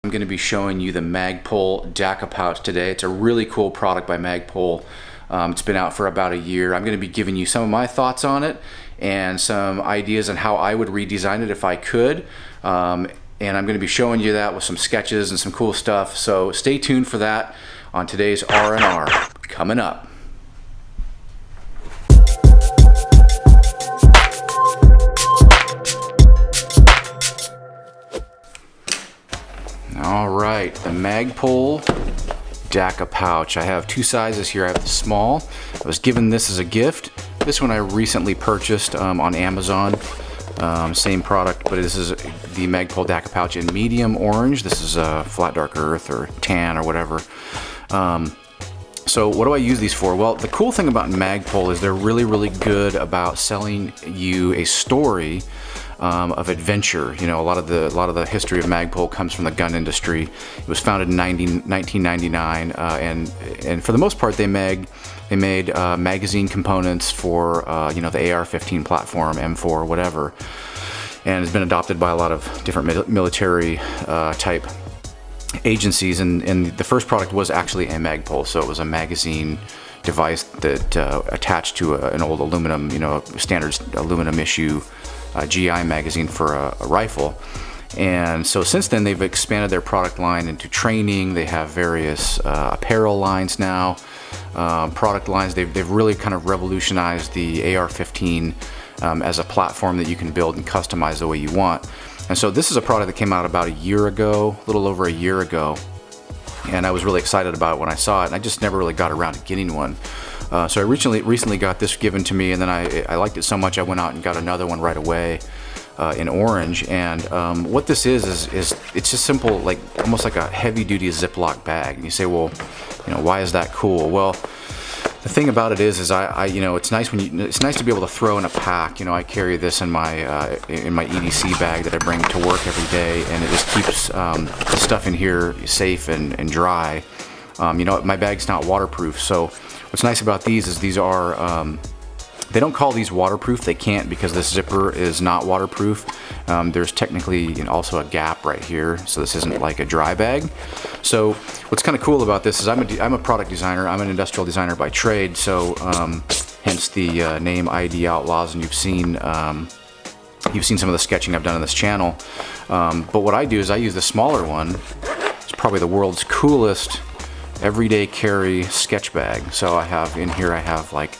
I'm going to be showing you the Magpul DAKA Pouch today. It's a really cool product by Magpul. It's been out for about a year. I'm going to be giving you some of my thoughts on it and some ideas on how I would redesign it if I could. And I'm going to be showing you that with some sketches and some cool stuff. So stay tuned for that on today's R&R coming up. All right, the Magpul DAKA Pouch. I have two sizes here. I have the small. I was given this as a gift. This one I recently purchased on Amazon. Same product, but this is the Magpul DAKA Pouch in medium orange. This is flat dark earth or tan or whatever. So what do I use these for? Well, the cool thing about Magpul is they're really good about selling you a story of adventure. You know, a lot of the history of Magpul comes from the gun industry. It was founded in 1999, and for the most part, they made magazine components for you know, the AR-15 platform, M4, whatever, and has been adopted by a lot of different military type agencies. And the first product was actually a Magpul, so it was a magazine device that attached to an old aluminum, you know, standard aluminum issue GI magazine for a rifle. And so since then they've expanded their product line into training. They have various apparel lines now, product lines. They've really kind of revolutionized the AR-15 as a platform that you can build and customize the way you want. And so this is a product that came out about a year ago, a little over a year ago, and I was really excited about it when I saw it, and I just never really got around to getting one. So I recently got this given to me, and then I liked it so much I went out and got another one right away in orange. And what this is it's just simple, like almost like a heavy-duty Ziploc bag. And you say, well, you know, why is that cool? Well, the thing about it is I you know, it's nice to be able to throw in a pack. You know, I carry this in my EDC bag that I bring to work every day, and it just keeps the stuff in here safe and dry. You know, my bag's not waterproof, so what's nice about these is these are, they don't call these waterproof. They can't, because this zipper is not waterproof. There's technically, you know, also a gap right here, so this isn't like a dry bag. So what's kind of cool about this is I'm a product designer. I'm an industrial designer by trade, so hence the name ID Outlaws, and you've seen some of the sketching I've done on this channel. But what I do is I use the smaller one. It's probably the world's coolest everyday carry sketch bag. So I have in here, I have like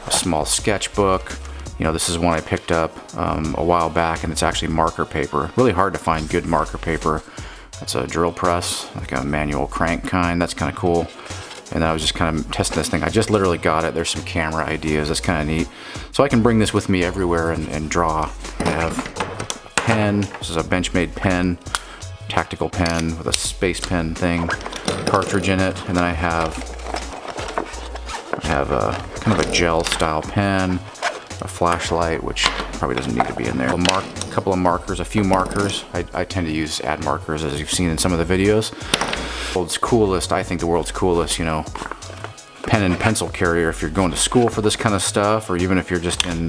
a small sketchbook. You know, this is one I picked up a while back, and it's actually marker paper. Really hard to find good marker paper. That's a drill press, like a manual crank kind. That's kind of cool. And I was just kind of testing this thing. I just literally got it. There's some camera ideas. That's kind of neat. So I can bring this with me everywhere and draw. I have a pen. This is a Benchmade pen, tactical pen with a space pen thing, cartridge in it, and then I have a kind of a gel style pen, a flashlight, which probably doesn't need to be in there, a couple of markers, a few markers. I tend to use ad markers, as you've seen in some of the videos. World's coolest, I think the world's coolest, you know, pen and pencil carrier if you're going to school for this kind of stuff, or even if you're just in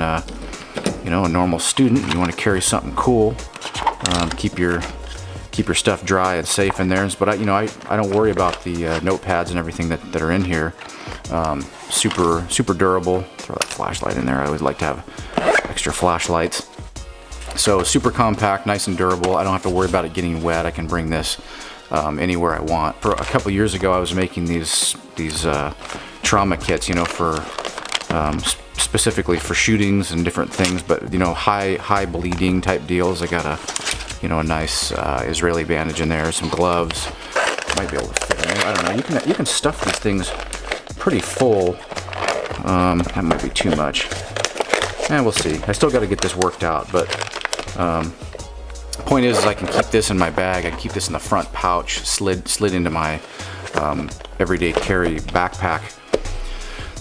you know, a normal student, you want to carry something cool, keep your stuff dry and safe in there. But I don't worry about the notepads and everything that are in here. Super durable. Throw that flashlight in there. I always like to have extra flashlights. So super compact, nice and durable. I don't have to worry about it getting wet. I can bring this anywhere I want. For a couple years ago, I was making these trauma kits, you know, for specifically for shootings and different things. But you know, high bleeding type deals. I got a nice Israeli bandage in there, some gloves. Might be able to fit in there. I don't know. You can stuff these things pretty full. That might be too much. And we'll see. I still got to get this worked out, but point is I can keep this in my bag. I can keep this in the front pouch, slid into my everyday carry backpack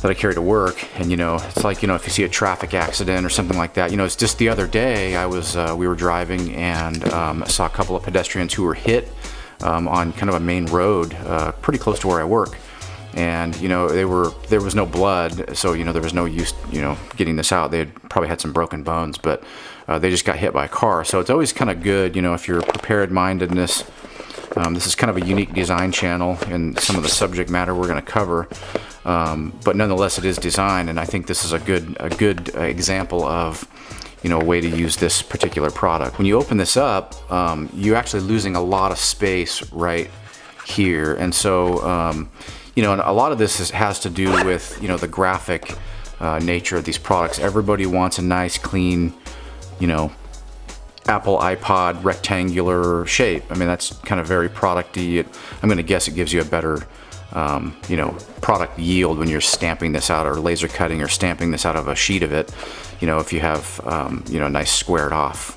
that I carry to work. And you know, it's like, you know, if you see a traffic accident or something like that, you know, it's just the other day we were driving and saw a couple of pedestrians who were hit on kind of a main road pretty close to where I work. And you know, there was no blood, so you know, there was no use, you know, getting this out. They had probably had some broken bones, but they just got hit by a car. So it's always kind of good, you know, if you're prepared mindedness This is kind of a unique design channel and some of the subject matter we're going to cover, but nonetheless it is design, and I think this is a good example of, you know, a way to use this particular product. When you open this up, you're actually losing a lot of space right here, and so you know, and a lot of this has to do with, you know, the graphic nature of these products. Everybody wants a nice, clean, you know, Apple iPod rectangular shape. I mean, that's kind of very product-y. I'm going to guess it gives you a better, you know, product yield when you're stamping this out, or laser cutting or stamping this out of a sheet of it. You know, if you have, you know, a nice squared off,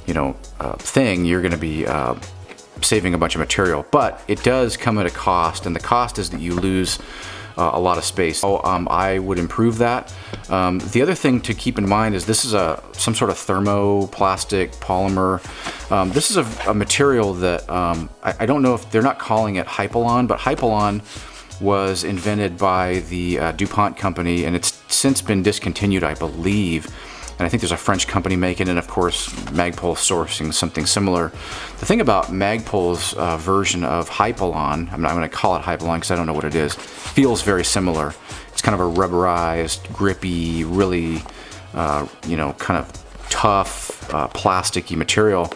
you know, thing, you're going to be saving a bunch of material. But it does come at a cost, and the cost is that you lose a lot of space. So I would improve that. The other thing to keep in mind is this is some sort of thermoplastic polymer. This is a material that I don't know if they're not calling it Hypalon, but Hypalon was invented by the DuPont company, and it's since been discontinued, I believe. And I think there's a French company making it, and of course Magpul sourcing something similar. The thing about Magpul's version of Hypalon, I'm going to call it Hypalon because I don't know what it is, feels very similar. It's kind of a rubberized, grippy, really, you know, kind of tough, plasticky material.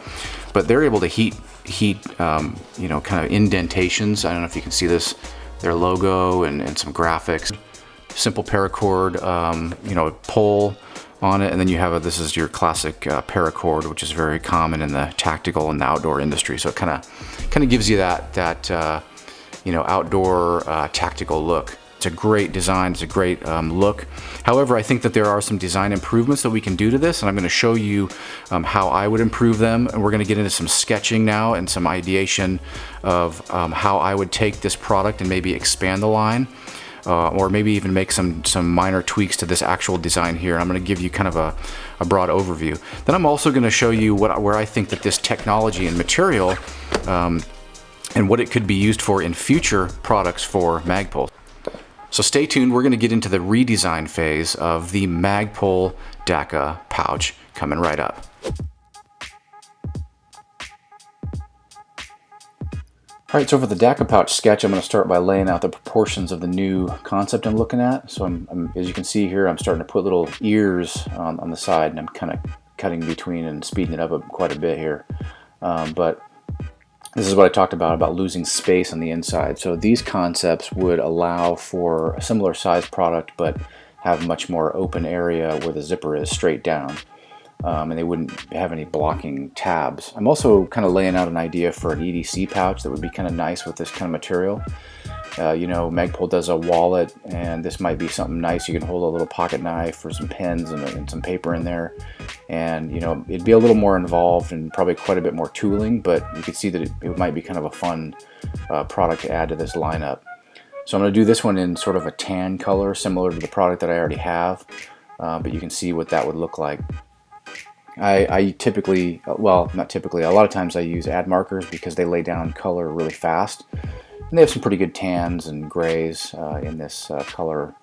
But they're able to heat, you know, kind of indentations. I don't know if you can see this, their logo and some graphics. Simple paracord, you know, pole on it, and then you have this is your classic paracord, which is very common in the tactical and the outdoor industry. So it kind of gives you that you know, outdoor tactical look. It's a great design. It's a great look. However, I think that there are some design improvements that we can do to this, and I'm going to show you how I would improve them. And we're going to get into some sketching now and some ideation of how I would take this product and maybe expand the line. Or maybe even make some minor tweaks to this actual design here. I'm going to give you kind of a broad overview. Then I'm also going to show you where I think that this technology and material and what it could be used for in future products for Magpul. So stay tuned. We're going to get into the redesign phase of the Magpul DAKA pouch coming right up. Alright, so for the DAKA pouch sketch, I'm going to start by laying out the proportions of the new concept I'm looking at. So as you can see here, I'm starting to put little ears on the side, and I'm kind of cutting between and speeding it up quite a bit here. But this is what I talked about losing space on the inside. So these concepts would allow for a similar size product, but have much more open area where the zipper is straight down. And they wouldn't have any blocking tabs. I'm also kind of laying out an idea for an EDC pouch that would be kind of nice with this kind of material. You know, Magpul does a wallet, and this might be something nice. You can hold a little pocket knife or some pens and some paper in there. And, you know, it'd be a little more involved and probably quite a bit more tooling, but you can see that it might be kind of a fun product to add to this lineup. So I'm going to do this one in sort of a tan color, similar to the product that I already have, but you can see what that would look like. I typically, well, not typically, a lot of times I use ad markers because they lay down color really fast. And they have some pretty good tans and grays in this color,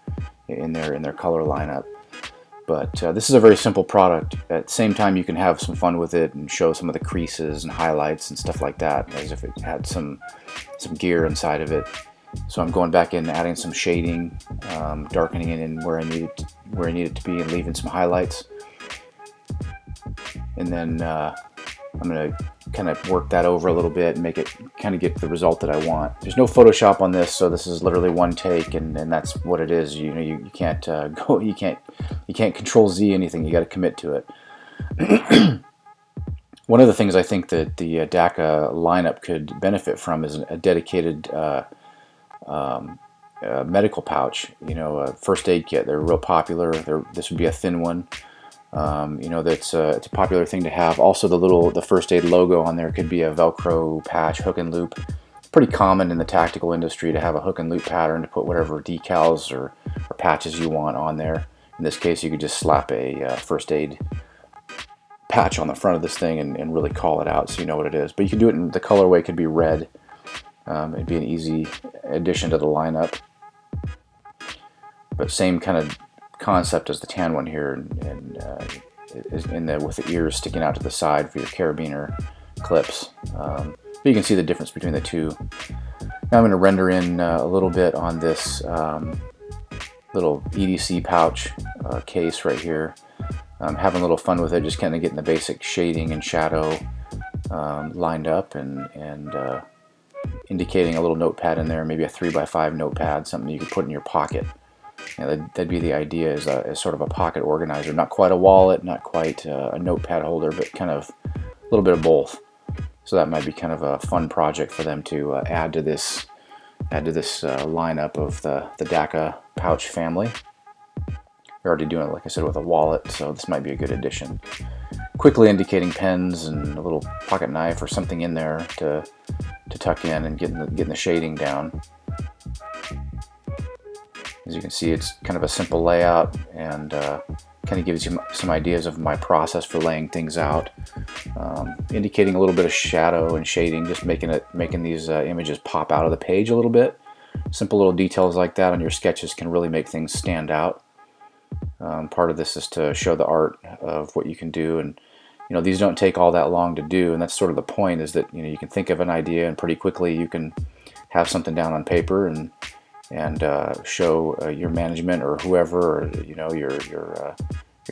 in their color lineup. But this is a very simple product. At the same time, you can have some fun with it and show some of the creases and highlights and stuff like that, as if it had some gear inside of it. So I'm going back in, adding some shading, darkening it in where I need it to be, and leaving some highlights. And then I'm going to kind of work that over a little bit and make it kind of get the result that I want. There's no Photoshop on this, so this is literally one take, and that's what it is. You know, you can't you can't Control Z anything. You got to commit to it. One of the things I think that the DAKA lineup could benefit from is a dedicated medical pouch. You know, a first aid kit. They're real popular. This would be a thin one. You know, it's a popular thing to have. Also, the first aid logo on there could be a Velcro patch, hook and loop. It's pretty common in the tactical industry to have a hook and loop pattern to put whatever decals or patches you want on there. In this case, you could just slap a first aid patch on the front of this thing and really call it out so you know what it is. But you can do it in the colorway could be red. It'd be an easy addition to the lineup. But same kind of concept as the tan one here, and with the ears sticking out to the side for your carabiner clips. But you can see the difference between the two. Now I'm going to render in a little bit on this little EDC pouch case right here. I'm having a little fun with it, just kind of getting the basic shading and shadow lined up, and indicating a little notepad in there, maybe a 3x5 notepad, something you could put in your pocket. That'd be the idea, as sort of a pocket organizer. Not quite a wallet, not quite a notepad holder, but kind of a little bit of both. So that might be kind of a fun project for them to add to this lineup of the DAKA Pouch family. We're already doing it, like I said, with a wallet, so this might be a good addition. Quickly indicating pens and a little pocket knife or something in there to tuck in and getting the shading down. As you can see, it's kind of a simple layout, and kind of gives you some ideas of my process for laying things out. Indicating a little bit of shadow and shading, just making these images pop out of the page a little bit. Simple little details like that on your sketches can really make things stand out. Part of this is to show the art of what you can do, and these don't take all that long to do, and that's sort of the point, is that you can think of an idea and pretty quickly you can have something down on paper and show your management or whoever, or your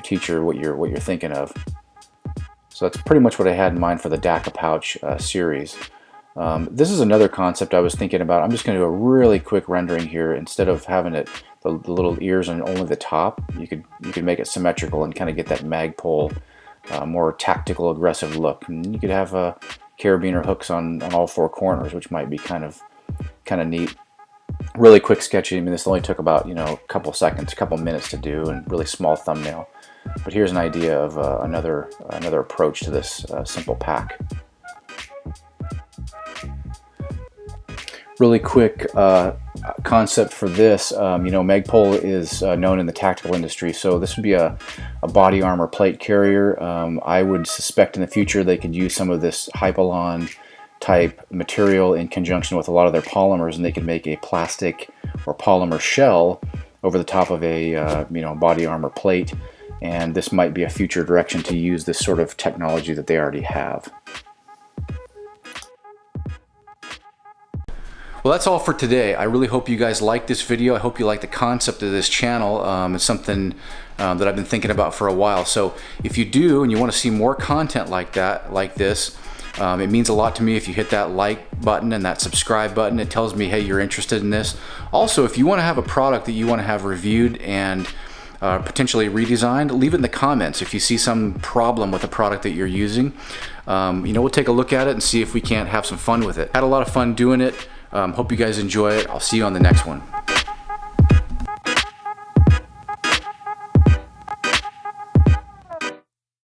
teacher what you're thinking of. So that's pretty much what I had in mind for the DAKA Pouch series. This is another concept I was thinking about. I'm just going to do a really quick rendering here. Instead of having the little ears on only the top, you could make it symmetrical and kind of get that Magpul more tactical, aggressive look. And you could have carabiner hooks on all four corners, which might be kind of neat. Really quick sketching. I mean, this only took about a couple seconds, a couple minutes to do, and really small thumbnail. But here's an idea of another approach to this simple pack. Really quick concept for this. Magpul is known in the tactical industry, so this would be a body armor plate carrier. I would suspect in the future they could use some of this Hypalon type material in conjunction with a lot of their polymers, and they could make a plastic or polymer shell over the top of a body armor plate. And this might be a future direction to use this sort of technology that they already have. Well, that's all for today. I really hope you guys like this video. I hope you like the concept of this channel. It's something that I've been thinking about for a while. So if you do and you want to see more content like this, it means a lot to me if you hit that like button and that subscribe button. It tells me, hey, you're interested in this. Also, if you want to have a product that you want to have reviewed and potentially redesigned, leave it in the comments. If you see some problem with a product that you're using, we'll take a look at it and see if we can't have some fun with it. Had a lot of fun doing it. Hope you guys enjoy it. I'll see you on the next one.